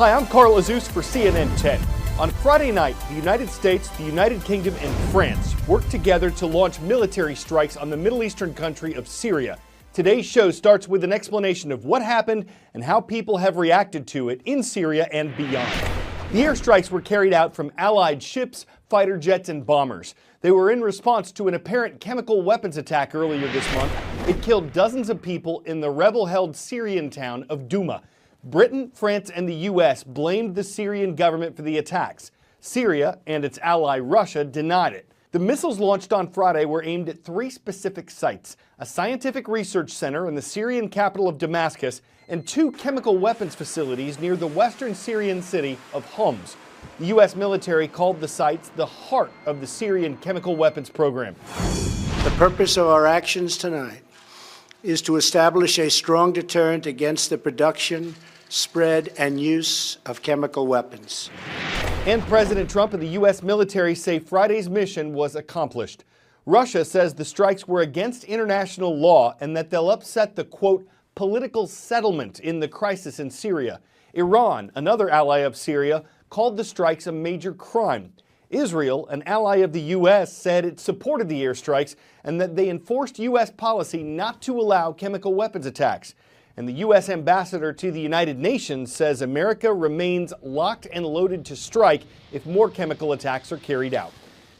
Hi, I'm Carl Azus for CNN 10. On Friday night, the United States, the United Kingdom, and France worked together to launch military strikes on the Middle Eastern country of Syria. Today's show starts with an explanation of what happened and how people have reacted to it in Syria and beyond. The airstrikes were carried out from Allied ships, fighter jets, and bombers. They were in response to an apparent chemical weapons attack earlier this month. It killed dozens of people in the rebel-held Syrian town of Douma. Britain, France, and the U.S. blamed the Syrian government for the attacks. Syria and its ally Russia denied it. The missiles launched on Friday were aimed at three specific sites: a scientific research center in the Syrian capital of Damascus and two chemical weapons facilities near the western Syrian city of Homs. The U.S. military called the sites the heart of the Syrian chemical weapons program. The purpose of our actions tonight is to establish a strong deterrent against the production, spread, and use of chemical weapons. And President Trump and the U.S. military say Friday's mission was accomplished. Russia says the strikes were against international law and that they'll upset the, quote, political settlement in the crisis in Syria. Iran, another ally of Syria, called the strikes a major crime. Israel, an ally of the U.S., said it supported the airstrikes and that they enforced U.S. policy not to allow chemical weapons attacks. And the U.S. ambassador to the United Nations says America remains locked and loaded to strike if more chemical attacks are carried out.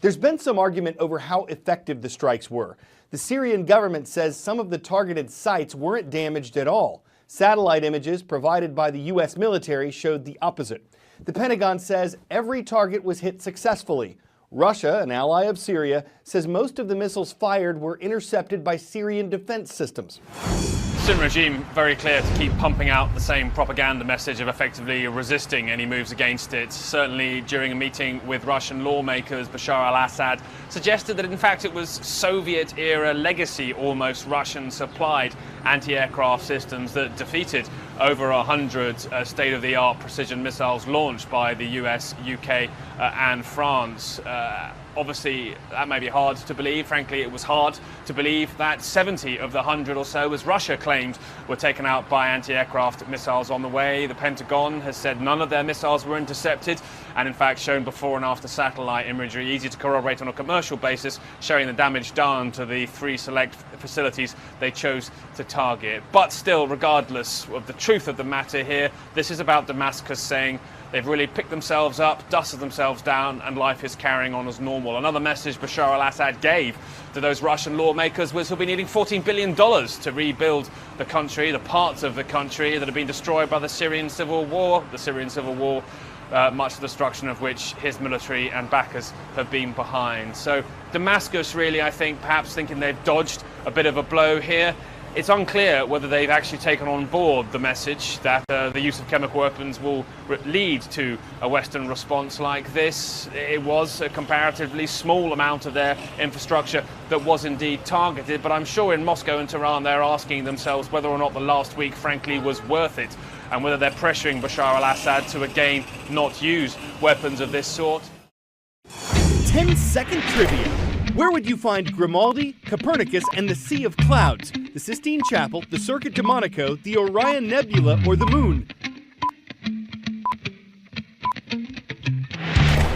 There's been some argument over how effective the strikes were. The Syrian government says some of the targeted sites weren't damaged at all. Satellite images provided by the U.S. military showed the opposite. The Pentagon says every target was hit successfully. Russia, an ally of Syria, says most of the missiles fired were intercepted by Syrian defense systems. The Syrian regime very clear to keep pumping out the same propaganda message of effectively resisting any moves against it. Certainly during a meeting with Russian lawmakers, Bashar al-Assad suggested that in fact it was Soviet-era legacy, almost Russian-supplied anti-aircraft systems that defeated over 100 state-of-the-art precision missiles launched by the US, UK and France. Obviously, that may be hard to believe. Frankly, it was hard to believe that 70 of the 100 or so, as Russia claimed, were taken out by anti-aircraft missiles on the way. The Pentagon has said none of their missiles were intercepted and in fact shown before and after satellite imagery, easy to corroborate on a commercial basis, showing the damage done to the three select facilities they chose to target. But still, regardless of the truth of the matter here, this is about Damascus saying they've really picked themselves up, dusted themselves down, and life is carrying on as normal. Another message Bashar al-Assad gave to those Russian lawmakers was he'll be needing $14 billion to rebuild the country, the parts of the country that have been destroyed by the Syrian civil war. Much of the destruction of which his military and backers have been behind. So Damascus really, I think, perhaps thinking they've dodged a bit of a blow here. It's unclear whether they've actually taken on board the message that the use of chemical weapons will lead to a Western response like this. It was a comparatively small amount of their infrastructure that was indeed targeted, but I'm sure in Moscow and Tehran they're asking themselves whether or not the last week, frankly, was worth it, and whether they're pressuring Bashar al-Assad to again not use weapons of this sort. 10-second trivia. Where would you find Grimaldi, Copernicus, and the Sea of Clouds? The Sistine Chapel, the Circuit de Monaco, the Orion Nebula, or the Moon?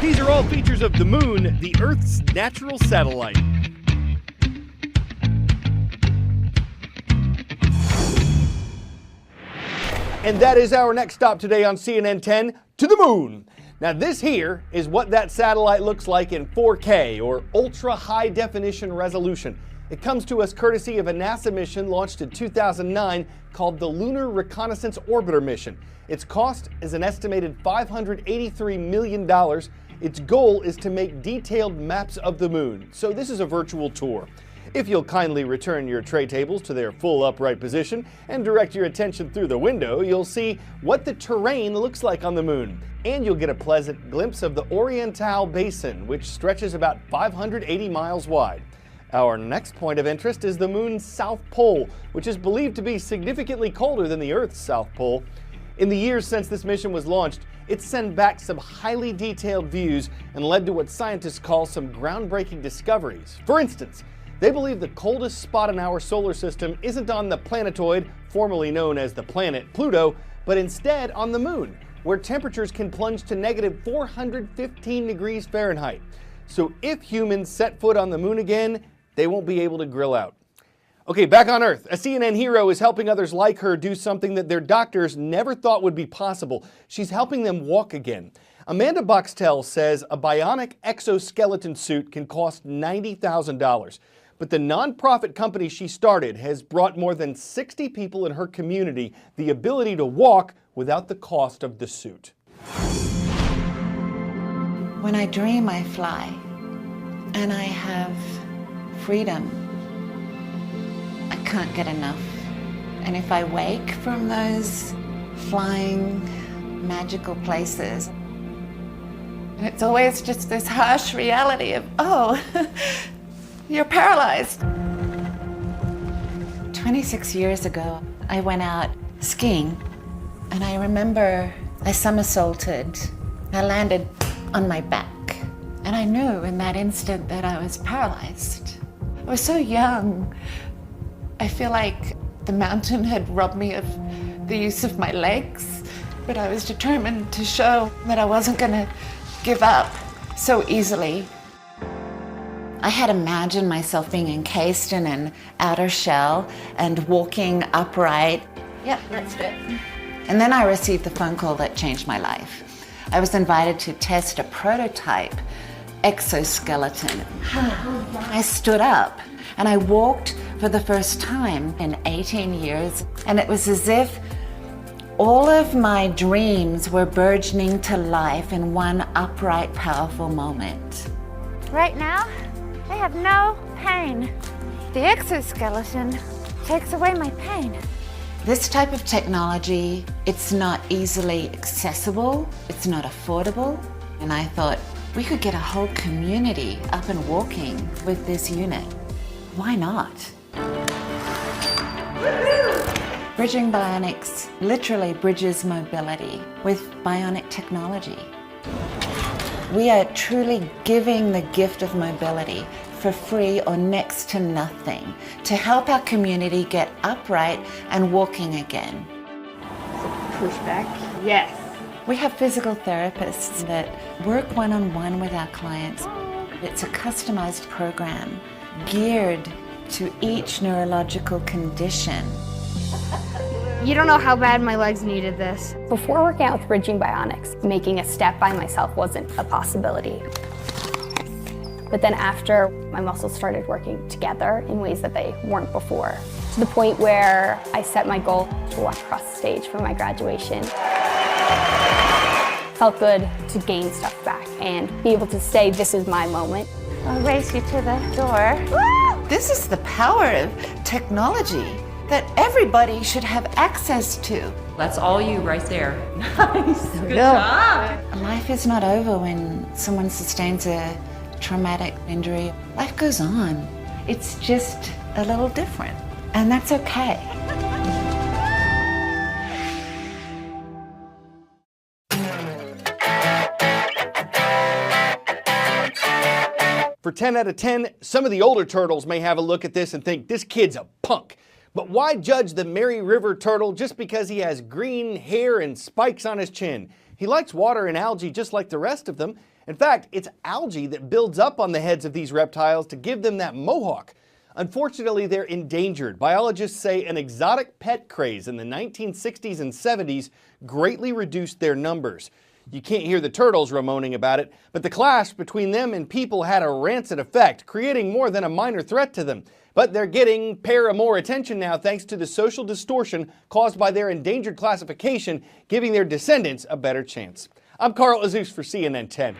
These are all features of the Moon, the Earth's natural satellite. And that is our next stop today on CNN 10, to the Moon. Now this here is what that satellite looks like in 4K, or ultra high definition resolution. It comes to us courtesy of a NASA mission launched in 2009 called the Lunar Reconnaissance Orbiter mission. Its cost is an estimated $583 million. Its goal is to make detailed maps of the moon. So this is a virtual tour. If you'll kindly return your tray tables to their full upright position and direct your attention through the window, you'll see what the terrain looks like on the moon. And you'll get a pleasant glimpse of the Oriental Basin, which stretches about 580 miles wide. Our next point of interest is the moon's south pole, which is believed to be significantly colder than the Earth's south pole. In the years since this mission was launched, it's sent back some highly detailed views and led to what scientists call some groundbreaking discoveries. For instance, they believe the coldest spot in our solar system isn't on the planetoid, formerly known as the planet Pluto, but instead on the moon. where temperatures can plunge to negative 415 degrees Fahrenheit. So if humans set foot on the moon again, they won't be able to grill out. Okay, back on Earth, a CNN hero is helping others like her do something that their doctors never thought would be possible. She's helping them walk again. Amanda Boxtel says a bionic exoskeleton suit can cost $90,000. But the nonprofit company she started has brought more than 60 people in her community the ability to walk without the cost of the suit. When I dream, I fly, and I have freedom. I can't get enough. And if I wake from those flying, magical places, it's always just this harsh reality of, oh, you're paralyzed. 26 years ago, I went out skiing, and I remember I somersaulted. I landed on my back, and I knew in that instant that I was paralyzed. I was so young. I feel like the mountain had robbed me of the use of my legs, but I was determined to show that I wasn't gonna give up so easily. I had imagined myself being encased in an outer shell and walking upright. Yeah, let's do it. And then I received the phone call that changed my life. I was invited to test a prototype exoskeleton. I stood up and I walked for the first time in 18 years, and it was as if all of my dreams were burgeoning to life in one upright, powerful moment. Right now, I have no pain. The exoskeleton takes away my pain. This type of technology, it's not easily accessible, it's not affordable, and I thought we could get a whole community up and walking with this unit. Why not? Bridging Bionics literally bridges mobility with bionic technology. We are truly giving the gift of mobility for free or next to nothing to help our community get upright and walking again. Push back, yes. We have physical therapists that work one-on-one with our clients. It's a customized program geared to each neurological condition. You don't know how bad my legs needed this. Before working out with Bridging Bionics, making a step by myself wasn't a possibility. But then after, my muscles started working together in ways that they weren't before, to the point where I set my goal to walk across the stage for my graduation. Felt good to gain stuff back and be able to say, this is my moment. I'll race you to the door. Woo! This is the power of technology that everybody should have access to. That's all you right there. Nice. Good job. Life is not over when someone sustains a traumatic injury. Life goes on. It's just a little different, and that's okay. For 10 out of 10, some of the older turtles may have a look at this and think this kid's a punk. But why judge the Mary River turtle just because he has green hair and spikes on his chin? He likes water and algae just like the rest of them. In fact, it's algae that builds up on the heads of these reptiles to give them that mohawk. Unfortunately, they're endangered. Biologists say an exotic pet craze in the 1960s and 70s greatly reduced their numbers. You can't hear the turtles moaning about it, but the clash between them and people had a rancid effect, creating more than a minor threat to them. But they're getting more attention now thanks to the social distortion caused by their endangered classification, giving their descendants a better chance. I'm Carl Azus for CNN 10.